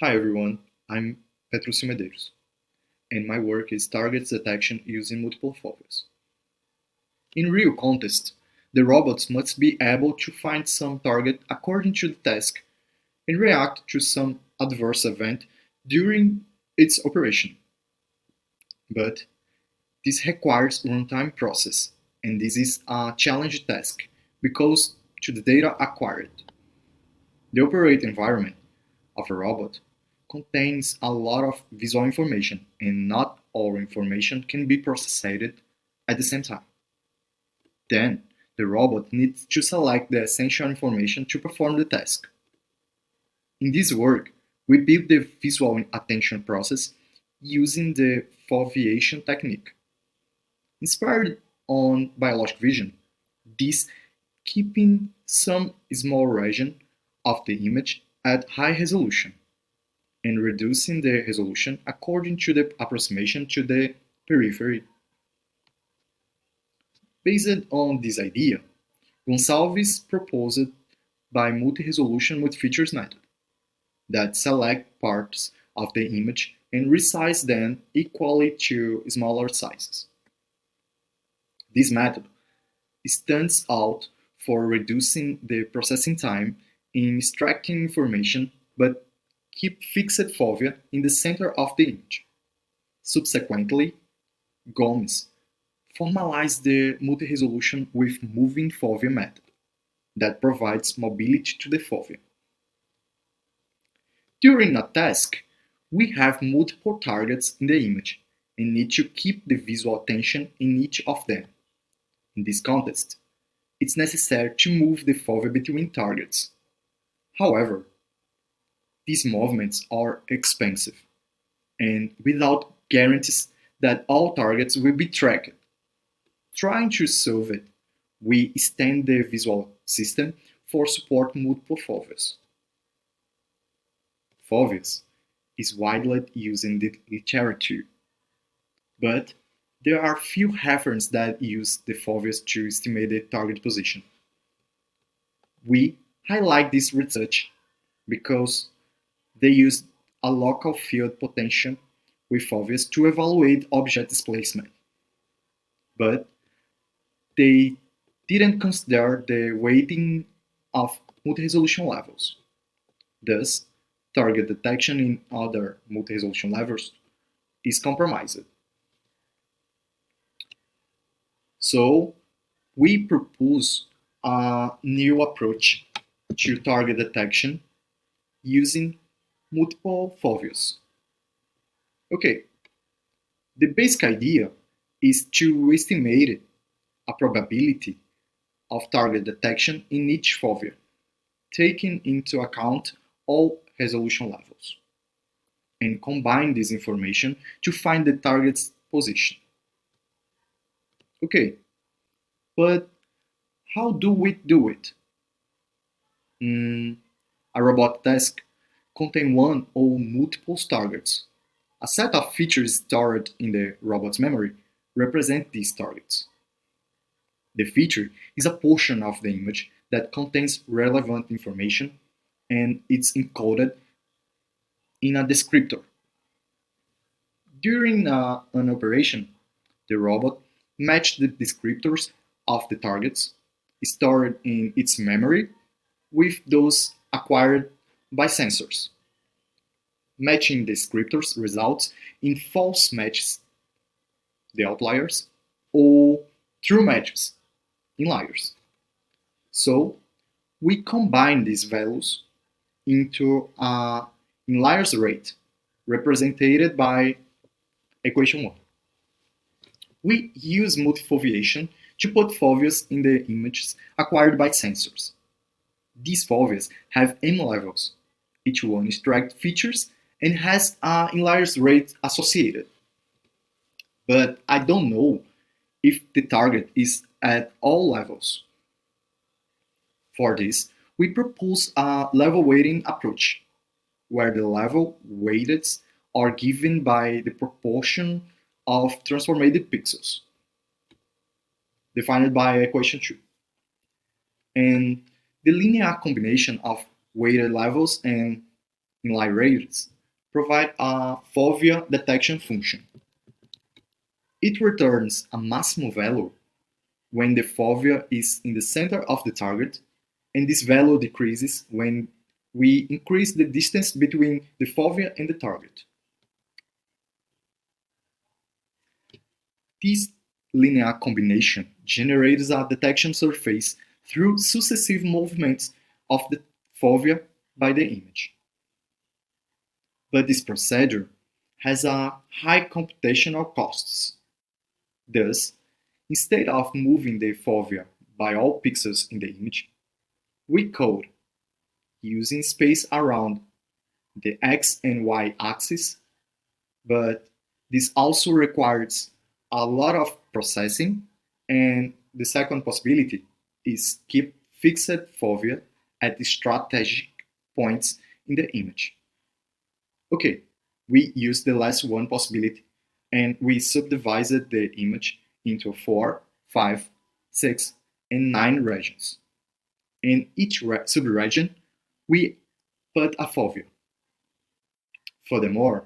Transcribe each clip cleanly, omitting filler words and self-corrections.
Hi everyone, I'm Petrúcio Medeiros, and my work is target detection using multiple foveas. In real context, the robots must be able to find some target according to the task and react to some adverse event during its operation. But this requires runtime process, and this is a challenge task because to the data acquired. The operate environment of a robot contains a lot of visual information, and not all information can be processed at the same time. Then, the robot needs to select the essential information to perform the task. In this work, we build the visual attention process using the foveation technique. Inspired on biologic vision, this keeping some small region of the image at high resolution and reducing the resolution according to the approximation to the periphery. Based on this idea, Gonçalves proposed by multi-resolution with features method that select parts of the image and resize them equally to smaller sizes. This method stands out for reducing the processing time in extracting information but keep fixed fovea in the center of the image. Subsequently, Gomes formalized the multi-resolution with moving fovea method that provides mobility to the fovea. During a task, we have multiple targets in the image and need to keep the visual attention in each of them. In this context, it's necessary to move the fovea between targets. However, these movements are expensive and without guarantees that all targets will be tracked. Trying to solve it, we extend the visual system for support multiple foveas. Foveas is widely used in the literature, but there are few references that use the foveas to estimate the target position. We highlight this research because they use a local field potential with foveas to evaluate object displacement, but they didn't consider the weighting of multi-resolution levels. Thus, target detection in other multi-resolution levels is compromised. So, we propose a new approach to target detection using multiple foveas. Okay, the basic idea is to estimate a probability of target detection in each fovea, taking into account all resolution levels, and combine this information to find the target's position. Okay, but how do we do it? A robot task contains one or multiple targets. A set of features stored in the robot's memory represent these targets. The feature is a portion of the image that contains relevant information and it's encoded in a descriptor. During an operation, the robot matched the descriptors of the targets stored in its memory with those acquired by sensors. Matching descriptors results in false matches, the outliers, or true matches, inliers. So we combine these values into a inliers rate, represented by equation 1. We use multifoveation to put foveas in the images acquired by sensors. These foveas have m levels. Each one is tracked features and has an inliers rate associated. But I don't know if the target is at all levels. For this, we propose a level weighting approach, where the level weights are given by the proportion of transformed pixels, defined by equation 2. And the linear combination of weighted levels and in light radars provide a fovea detection function. It returns a maximum value when the fovea is in the center of the target, and this value decreases when we increase the distance between the fovea and the target. This linear combination generates a detection surface through successive movements of the fovea by the image. But this procedure has a high computational costs. Thus, instead of moving the fovea by all pixels in the image, we code using space around the x and y axis, but this also requires a lot of processing, and the second possibility is keep fixed fovea at strategic points in the image. Okay, we use the last one possibility and we subdivided the image into 4, 5, 6, and 9 regions. In each subregion, we put a fovea. Furthermore,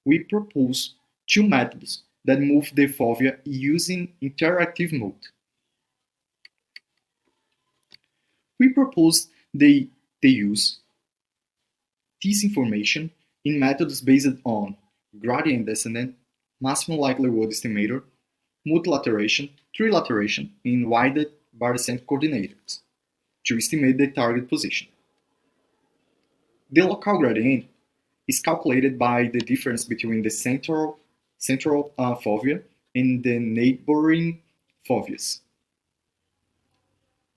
we propose two methods that move the fovea using interactive mode. We propose they use this information in methods based on gradient descendant, maximum likelihood estimator, multilateration, trilateration, and weighted barycenter coordinators to estimate the target position. The local gradient is calculated by the difference between the central fovea and the neighboring foveas.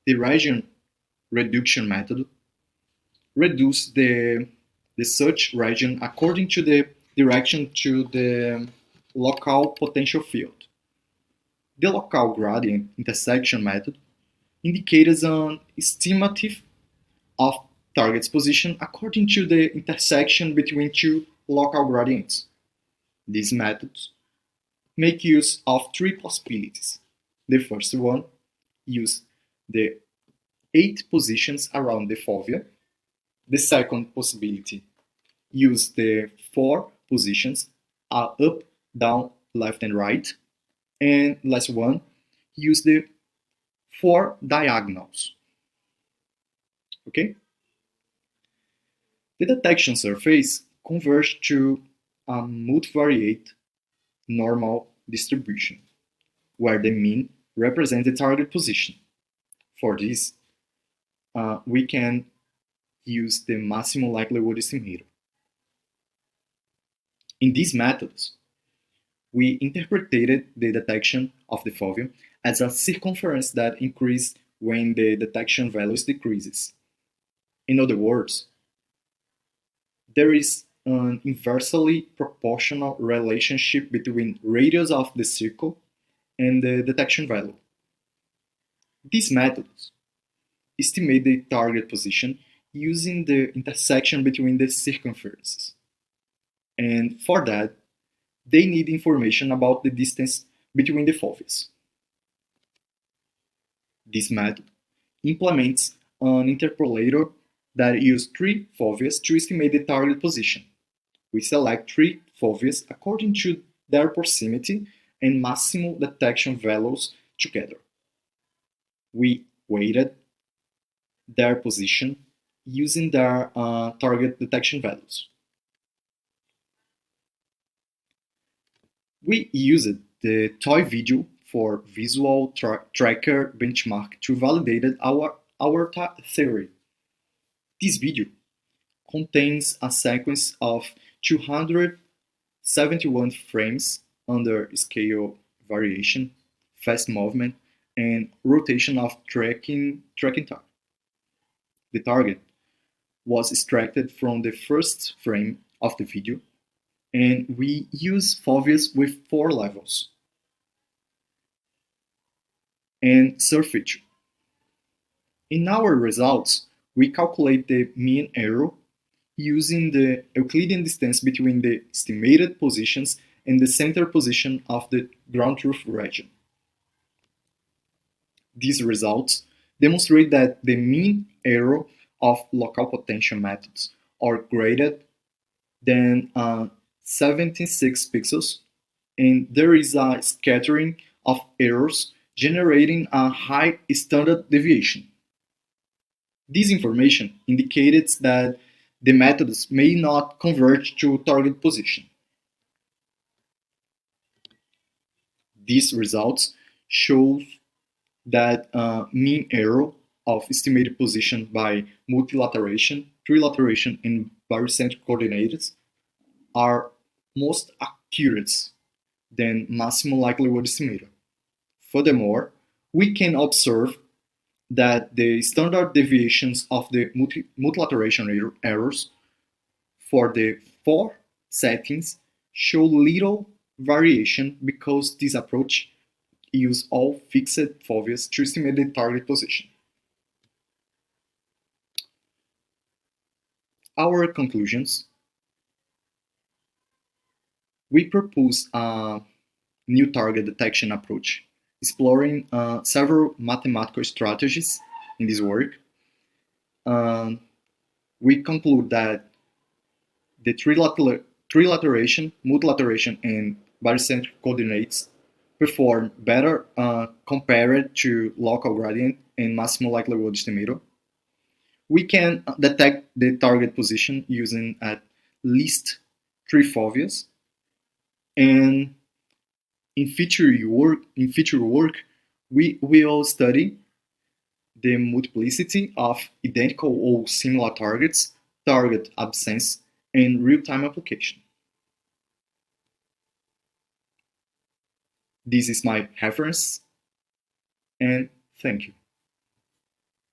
The region reduction method reduces the search region according to the direction to the local potential field. The local gradient intersection method indicates an estimative of target's position according to the intersection between two local gradients. These methods make use of three possibilities. The first one uses the 8 positions around the fovea. The second possibility uses the 4 positions up, down, left, and right. And last one, use the 4 diagonals. Okay? The detection surface converges to a multivariate normal distribution, where the mean represents the target position. For this, we can use the maximum likelihood estimator. In these methods, we interpreted the detection of the fovea as a circumference that increases when the detection values decreases. In other words, there is an inversely proportional relationship between radius of the circle and the detection value. These methods estimate the target position using the intersection between the circumferences. And for that, they need information about the distance between the foveas. This method implements an interpolator that uses 3 foveas to estimate the target position. We select 3 foveas according to their proximity and maximum detection values together. We weighted their position using their target detection values. We used the toy video for visual tracker benchmark to validate our theory. This video contains a sequence of 271 frames under scale variation, fast movement, and rotation of tracking target. The target was extracted from the first frame of the video, and we use foveas with 4 levels and surface. In our results, we calculate the mean error using the Euclidean distance between the estimated positions and the center position of the ground truth region. These results demonstrate that the mean error of local potential methods or greater than 76 pixels, and there is a scattering of errors generating a high standard deviation. This information indicates that the methods may not converge to target position. These results show that mean error of estimated position by multilateration, trilateration, and barycentric coordinates are most accurate than maximum likelihood estimator. Furthermore, we can observe that the standard deviations of the multilateration errors for the four settings show little variation because this approach uses all fixed foveas to estimate the target position. Our conclusions: we propose a new target detection approach, exploring several mathematical strategies in this work. We conclude that the trilateration, multilateration, and barycentric coordinates perform better compared to local gradient and maximum likelihood estimator. We can detect the target position using at least 3 foveas, and in future work, we will study the multiplicity of identical or similar targets, target absence, and real-time application. This is my reference, and thank you.